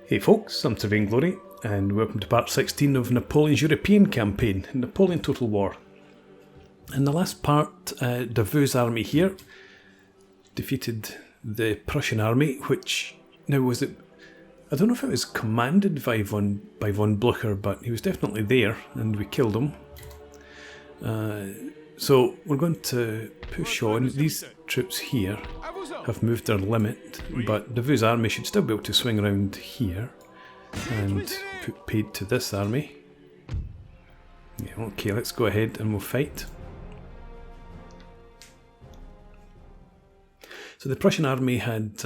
Hey folks, I'm Sir Vainglory, and welcome to part 16 of Napoleon's European campaign, Napoleon Total War. In the last part, Davout's army here defeated the Prussian army, which, now was it, I don't know if it was commanded by von Blücher, but he was definitely there, and we killed him. So we're going to push on. These troops here have moved their limit, but Davout's army should still be able to swing around here and put paid to this army. Yeah, okay, let's go ahead and we'll fight. So the Prussian army had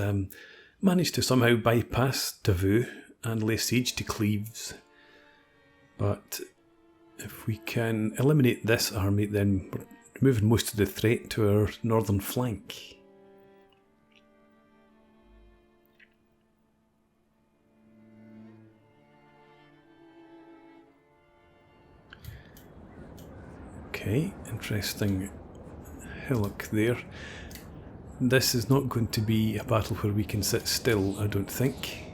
managed to somehow bypass Davout and lay siege to Cleves, but if we can eliminate this army, then we're removing most of the threat to our northern flank. Okay, interesting hillock there. This is not going to be a battle where we can sit still, I don't think.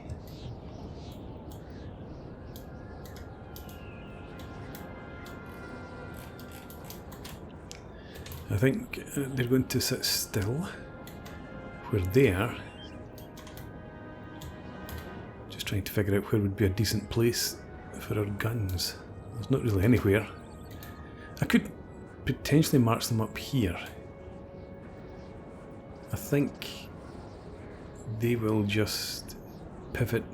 I think they're going to sit still where they are. Just trying to figure out where would be a decent place for our guns. There's not really anywhere. I could potentially march them up here. I think they will just pivot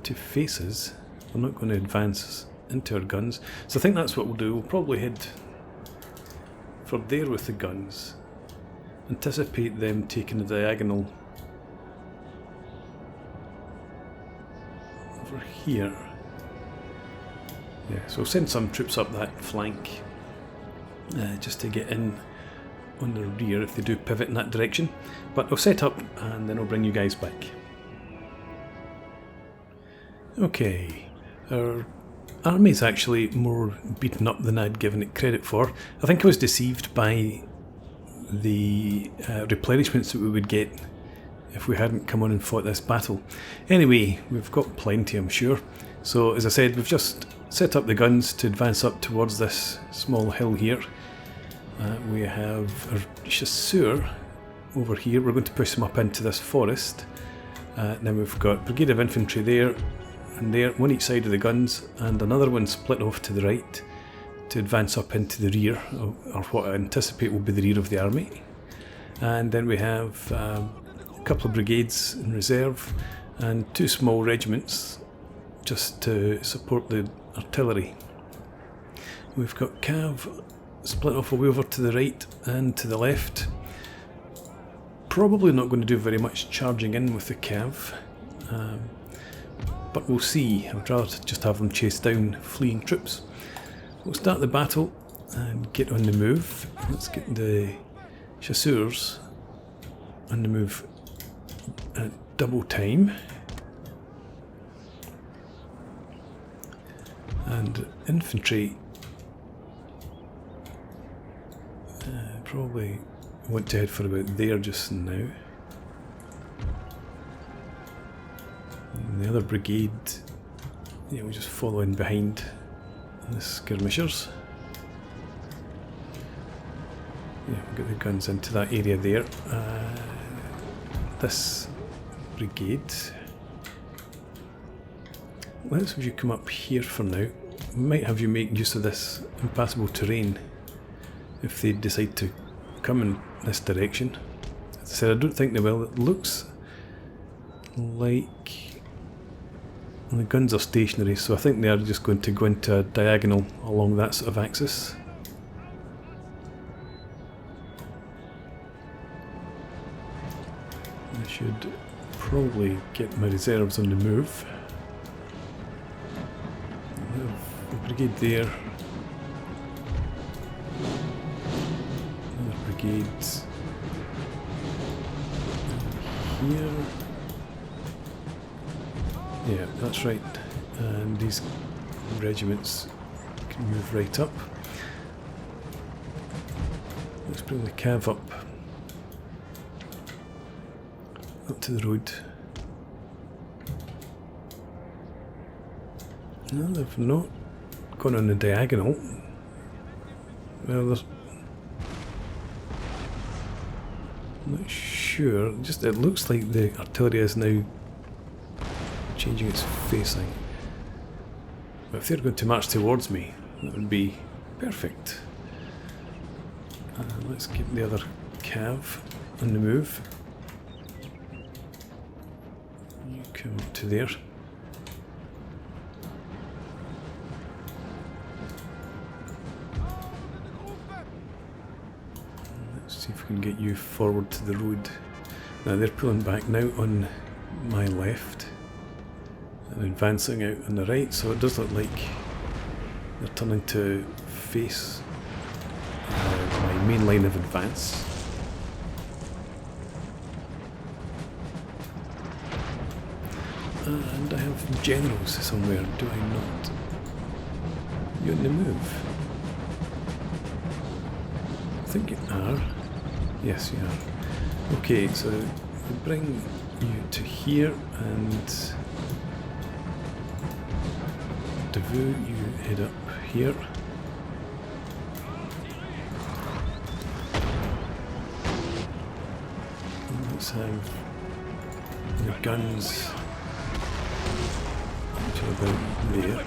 to face us. We're not going to advance into our guns. So I think that's what we'll do. We'll probably head for there with the guns. Anticipate them taking the diagonal over here. Yeah, so we'll send some troops up that flank just to get in on the rear if they do pivot in that direction. But I'll set up and then I'll bring you guys back. Okay, our army's actually more beaten up than I'd given it credit for. I think I was deceived by the replenishments that we would get if we hadn't come on and fought this battle. Anyway, we've got plenty, I'm sure. So as I said, we've just set up the guns to advance up towards this small hill here. We have our chasseur over here. We're going to push them up into this forest. Then we've got brigade of infantry there and there, one each side of the guns, and another one split off to the right to advance up into the rear, or what I anticipate will be the rear of the army. And then we have a couple of brigades in reserve and two small regiments just to support the artillery. We've got Cav split off away over to the right and to the left. Probably not going to do very much charging in with the Cav, but we'll see. I'd rather just have them chase down fleeing troops. We'll start the battle and get on the move. Let's get the chasseurs on the move at double time. And infantry probably want to head for about there just now. And the other brigade, yeah, we'll just follow in behind the skirmishers. Yeah, we'll get the guns into that area there. This brigade, let's have you come up here for now. We might have you make use of this impassable terrain if they decide to come in this direction. As I said, I don't think they will. It looks like the guns are stationary, so I think they are just going to go into a diagonal along that sort of axis. I should probably get my reserves on the move. I have a brigade there. Another brigade here. Yeah, that's right. And these regiments can move right up. Let's bring the Cav up to the road. No, they've not gone on the diagonal. Well, there's... I'm not sure. Just it looks like the artillery is now changing its facing. But if they're going to march towards me, that would be perfect. Let's get the other cav on the move. You come up to there. Let's see if we can get you forward to the road. Now they're pulling back now on my left and advancing out on the right, so it does look like they're turning to face my main line of advance. And I have generals somewhere, do I not? You're on the move. I think you are. Yes, you are. Okay, so we bring you to here, and Davout, you head up here. And let's have the guns to about there.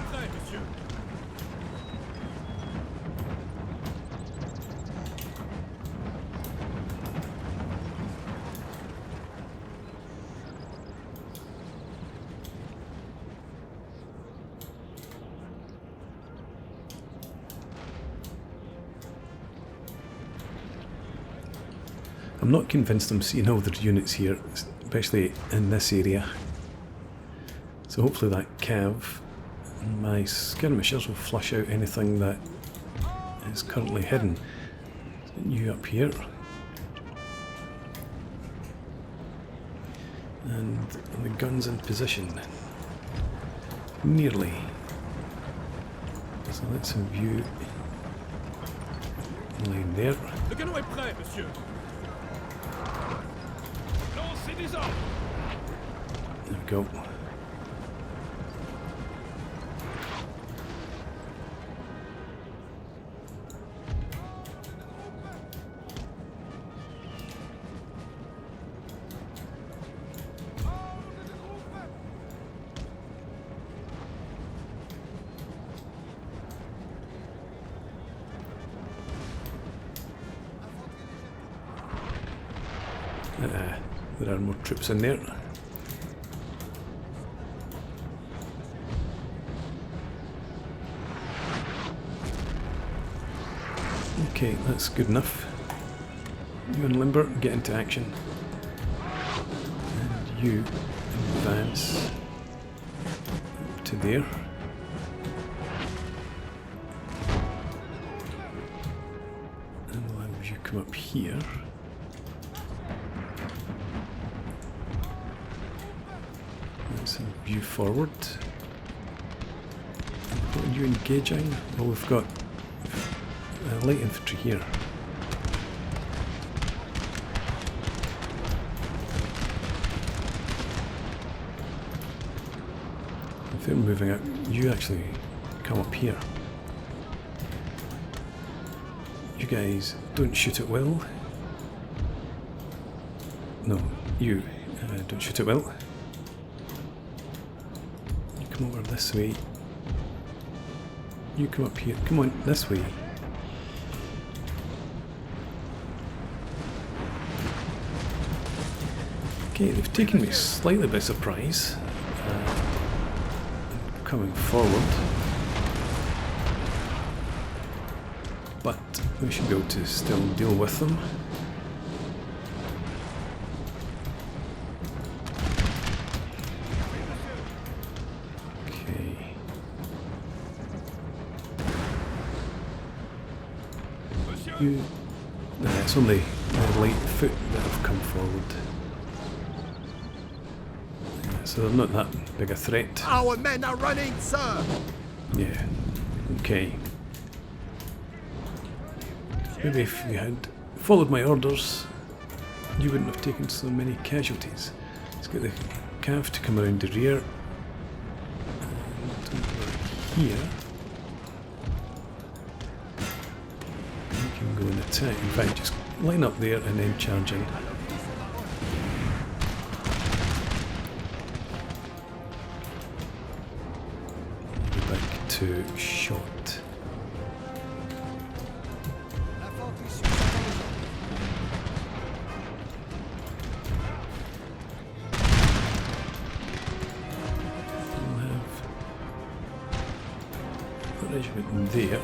I'm not convinced I'm seeing all the units here, especially in this area. So hopefully that cav and my skirmishers will flush out anything that is currently hidden. You up here. And the guns in position. Nearly. So let's view the line there. Le canon est prêt, monsieur. Lancez des armes. There we go. There are more troops in there. Okay, that's good enough. You and Limber, get into action. And you advance up to there. And we'll have you come up here. Let's have you forward. What are you engaging? Well, we've got light infantry here. If they're moving out, you actually come up here. You guys don't shoot at will. No, you don't shoot at will. You come over this way. You come up here. Come on, this way. Okay, they've taken me slightly by surprise. Coming forward. But we should be able to still deal with them. Okay. You... it's only the light foot that have come forward. So they're not that big a threat. Our men are running, sir! Yeah, okay. Maybe if you had followed my orders, you wouldn't have taken so many casualties. Let's get the cav to come around the rear. And over here. You can go and attack. In fact, just line up there and then charge in. Go back to shot. Regiment there.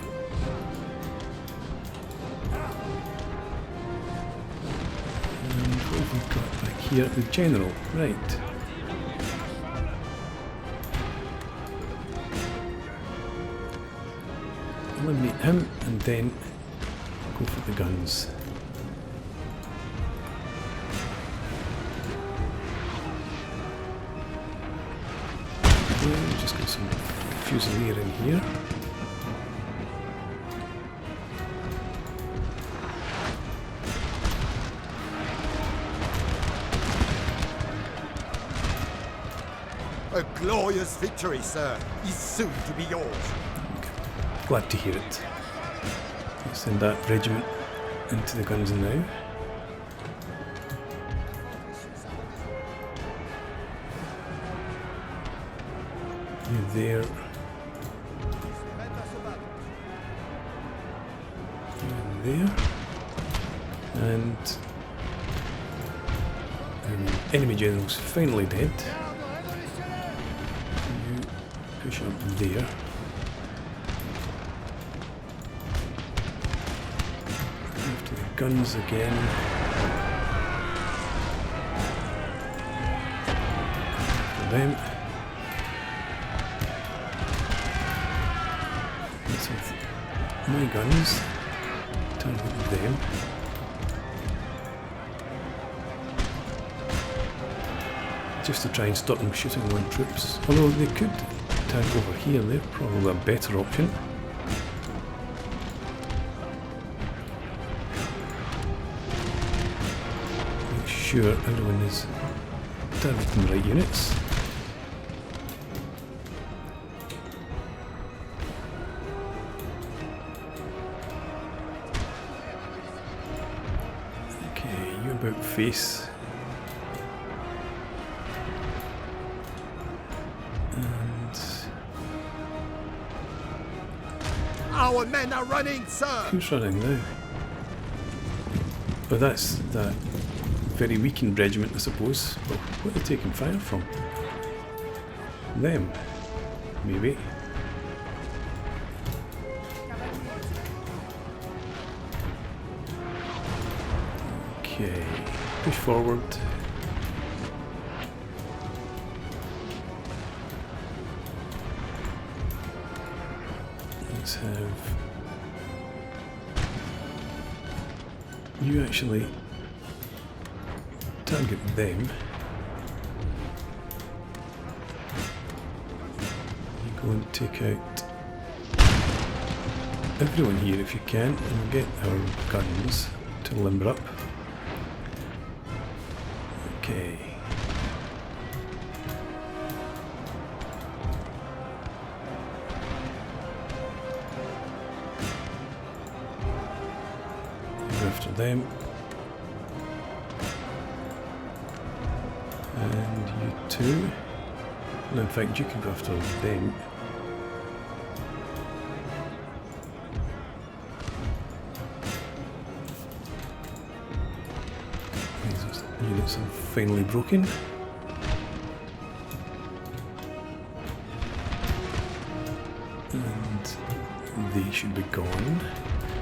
And what have we got back here? The general, right. Eliminate him and then go for the guns. Okay, just got some fusilier in here. A glorious victory, sir, is soon to be yours. Glad to hear it. Let's send that regiment into the guns now. You there. You there. And enemy general's finally dead. You push up there. After the guns again. After them. My guns, target them. Just to try and stop them shooting on troops. Although they could tank over here, they're probably a better option. Make sure everyone is targeting the right units. About face and our men are running, sir. Who's running now? But that's that very weakened regiment, I suppose. But what are they taking fire from? Them, maybe. Okay, push forward. Let's have you actually target them. You go and take out everyone here if you can, and we'll get our guns to limber up. Okay. Go after them. And you too. And in fact, you can go after them. Units are finally broken. And they should be gone.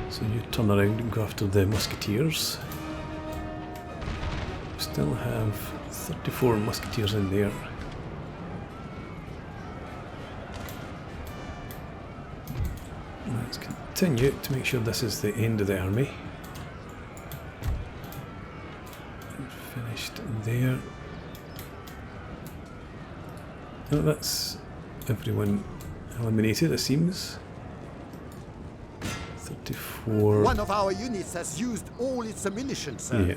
So you turn around and go after the musketeers. Still have 34 musketeers in there. Let's continue to make sure this is the end of the army. Finished there. Oh, that's everyone eliminated, it seems. 34. One of our units has used all its ammunition, sir. Yeah.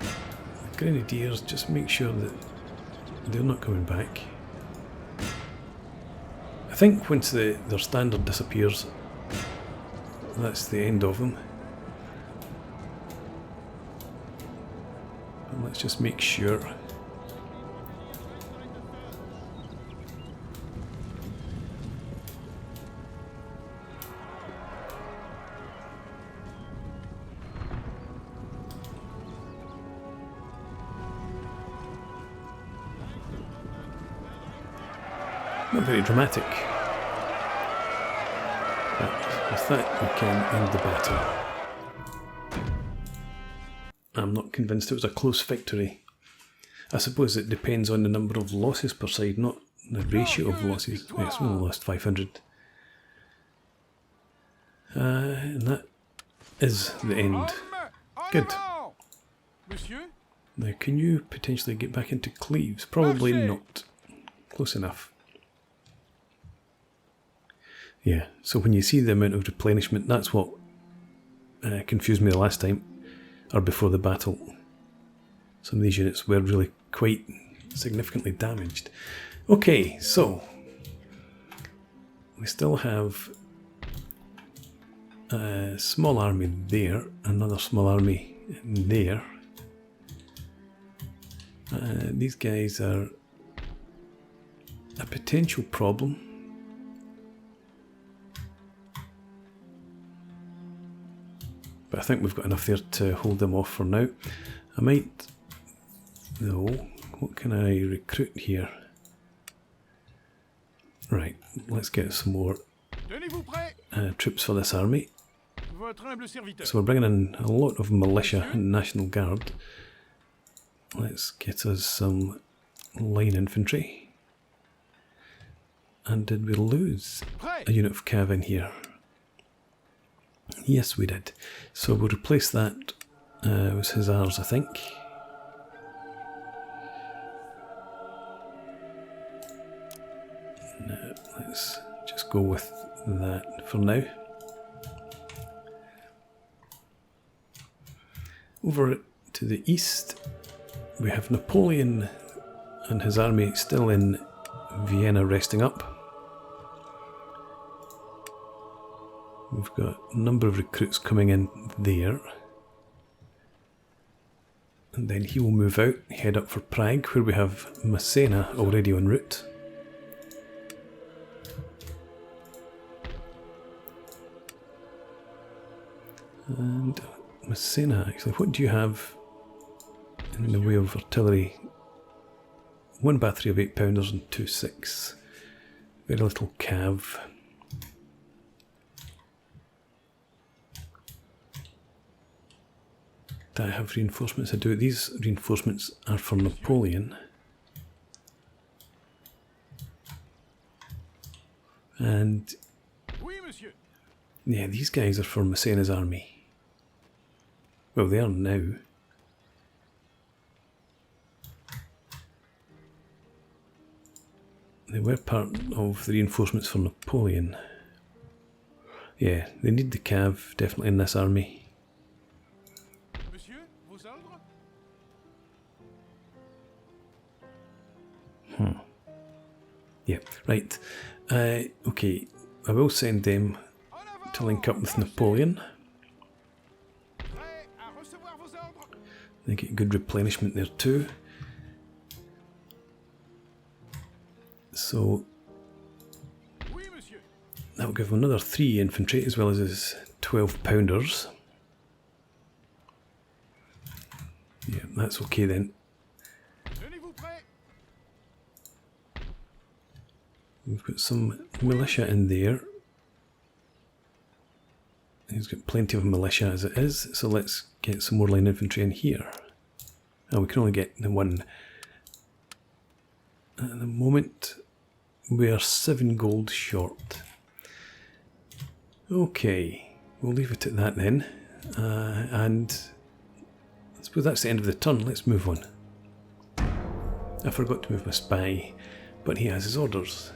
The Grenadiers, just make sure that they're not coming back. I think once their standard disappears, that's the end of them. And let's just make sure. Not very dramatic. But with that we can end the battle. I'm not convinced it was a close victory. I suppose it depends on the number of losses per side, not the ratio of losses. Yes, we only lost 500. And that is the end. Good. Now, can you potentially get back into Cleves? Probably not. Close enough. Yeah, so when you see the amount of replenishment, that's what confused me the last time, or before the battle. Some of these units were really quite significantly damaged. Okay, so we still have a small army there, another small army there. These guys are a potential problem. But I think we've got enough there to hold them off for now. I might, though, what can I recruit here? Right, let's get some more troops for this army. So we're bringing in a lot of militia and National Guard. Let's get us some line infantry. And did we lose a unit of cav in here? Yes, we did. So we'll replace that with hussars, I think. Now, let's just go with that for now. Over to the east, we have Napoleon and his army still in Vienna resting up. We've got a number of recruits coming in there. And then he will move out, head up for Prague, where we have Massena already en route. And Massena, actually, what do you have in the way of artillery? One battery of 8-pounders and 2 6. Very little cav. Do I have reinforcements? I do. These reinforcements are for Napoleon. And yeah, these guys are for Massena's army. Well, they are now. They were part of the reinforcements for Napoleon. Yeah, they need the cav definitely in this army. Yeah, right. Okay, I will send them to link up with Napoleon. They get good replenishment there too. So that will give him another 3 infantry as well as his 12-pounders. Yeah, that's okay then. We've got some militia in there. He's got plenty of militia as it is, so let's get some more line infantry in here. Oh, we can only get the one. At the moment, we are 7 gold short. Okay, we'll leave it at that then. And I suppose that's the end of the turn. Let's move on. I forgot to move my spy, but he has his orders.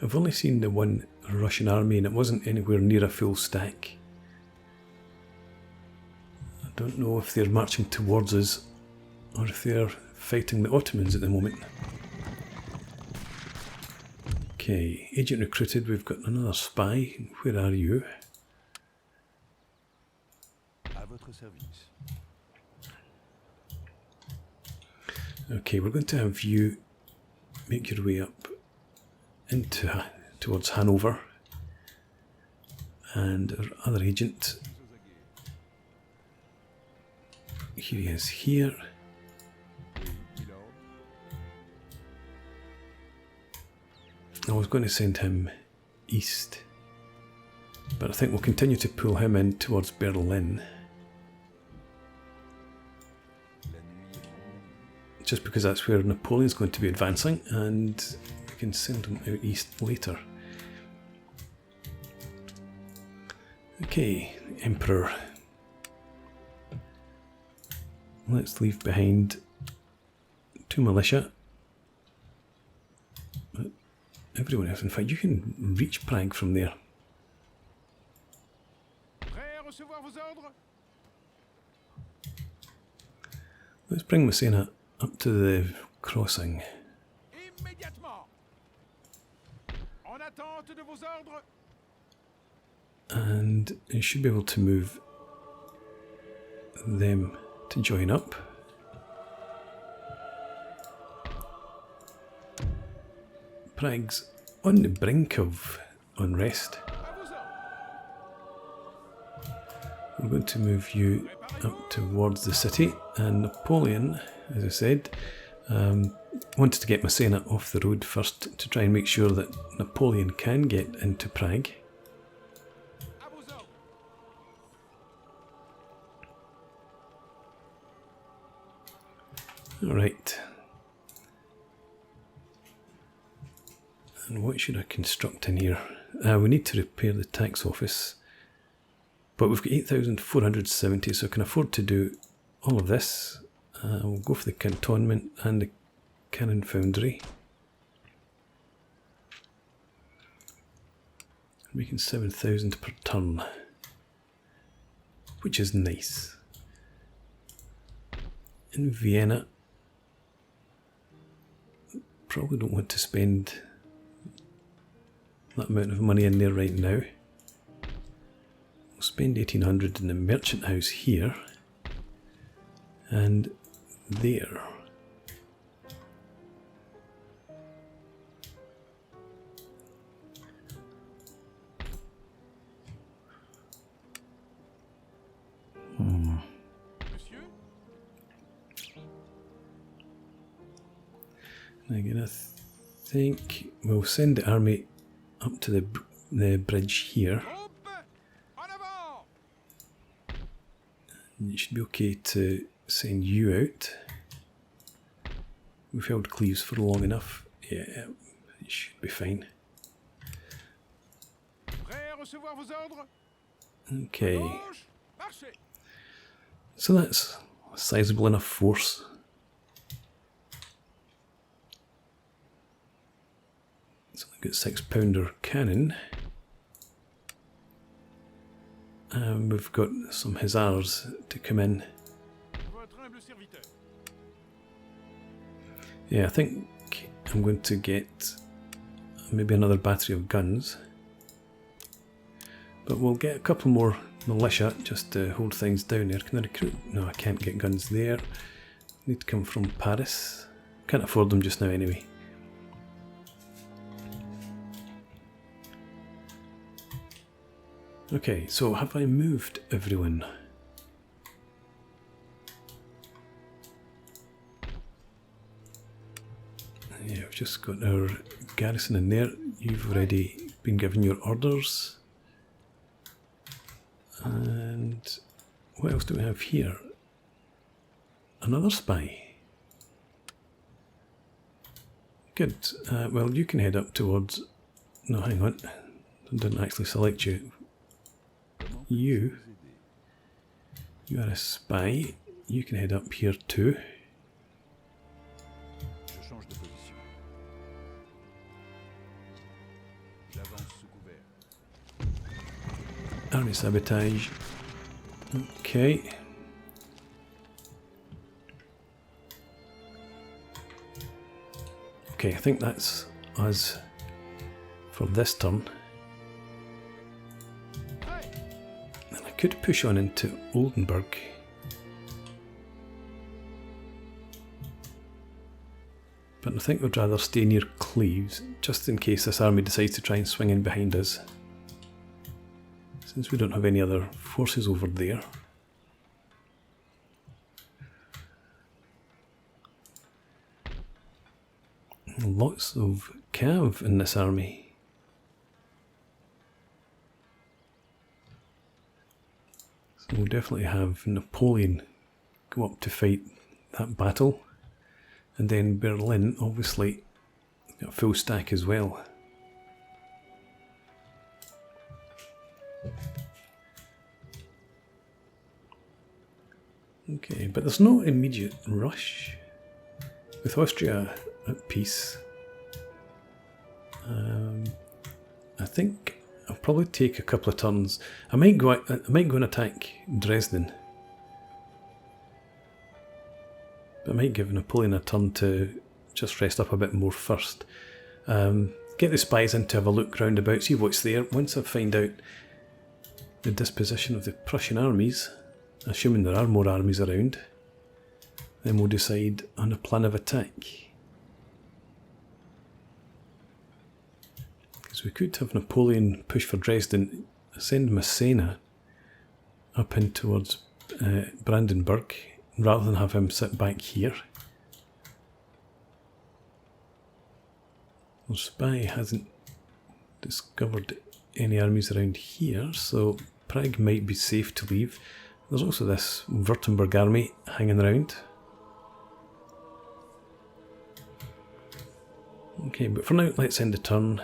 I've only seen the one Russian army and it wasn't anywhere near a full stack. I don't know if they're marching towards us or if they're fighting the Ottomans at the moment. Okay, agent recruited, we've got another spy. Where are you? À votre service. Okay, we're going to have you make your way up into towards Hanover, and our other agent, here he is here. I was going to send him east, but I think we'll continue to pull him in towards Berlin, just because that's where Napoleon's going to be advancing, and we can send him out east later. Okay, Emperor. Let's leave behind 2 militia. Everyone else, in fact, you can reach Prague from there. Let's bring Massena up to the crossing. And you should be able to move them to join up. Prague's on the brink of unrest. We're going to move you up towards the city, and Napoleon, as I said, wanted to get Massena off the road first to try and make sure that Napoleon can get into Prague. Alright. And what should I construct in here? We need to repair the tax office. But we've got 8,470, so I can afford to do all of this. We'll go for the cantonment and the cannon foundry. Making 7,000 per turn, which is nice. In Vienna, probably don't want to spend that amount of money in there right now. We'll spend 1,800 in the merchant house here and there. Again, I think we'll send the army up to the bridge here. And it should be okay to send you out. We've held Cleves for long enough. Yeah, it should be fine. Okay. So that's a sizable enough force. So we've got 6-pounder cannon. And we've got some hussars to come in. Yeah, I think I'm going to get maybe another battery of guns. But we'll get a couple more militia just to hold things down there. Can I recruit? No, I can't get guns there. Need to come from Paris. Can't afford them just now anyway. Okay, so have I moved everyone? Yeah, we've just got our garrison in there. You've already been given your orders. And what else do we have here? Another spy. Good. Well, you can head up towards... No, hang on. I didn't actually select you. You are a spy. You can head up here too. Army sabotage. Okay. Okay, I think that's us for this turn. And I could push on into Oldenburg. But I think we'd rather stay near Cleves, just in case this army decides to try and swing in behind us. Since we don't have any other forces over there. Lots of cav in this army. So we'll definitely have Napoleon go up to fight that battle. And then Berlin, obviously, got a full stack as well. Okay, but there's no immediate rush. With Austria at peace, I think I'll probably take a couple of turns. I might go and attack Dresden. But I might give Napoleon a turn to just rest up a bit more first. Get the spies in to have a look round about, see what's there. Once I find out the disposition of the Prussian armies, assuming there are more armies around, then we'll decide on a plan of attack. Because we could have Napoleon push for Dresden, send Massena up in towards Brandenburg, rather than have him sit back here. Our spy hasn't discovered any armies around here, so Prague might be safe to leave. There's also this Württemberg army hanging around. Okay, but for now, let's end the turn.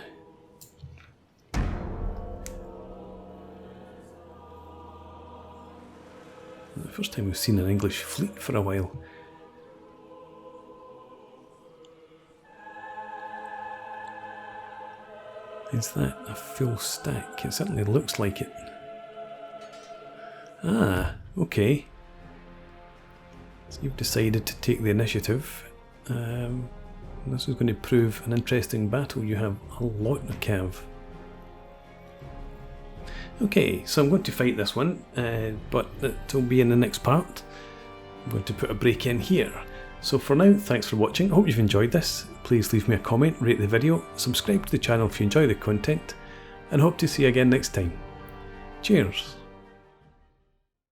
The first time we've seen an English fleet for a while. Is that a full stack? It certainly looks like it. Ah, okay. So you've decided to take the initiative. This is going to prove an interesting battle. You have a lot of cav. Okay, so I'm going to fight this one, but it'll be in the next part. I'm going to put a break in here. So for now, thanks for watching. I hope you've enjoyed this. Please leave me a comment, rate the video, subscribe to the channel if you enjoy the content, and hope to see you again next time. Cheers!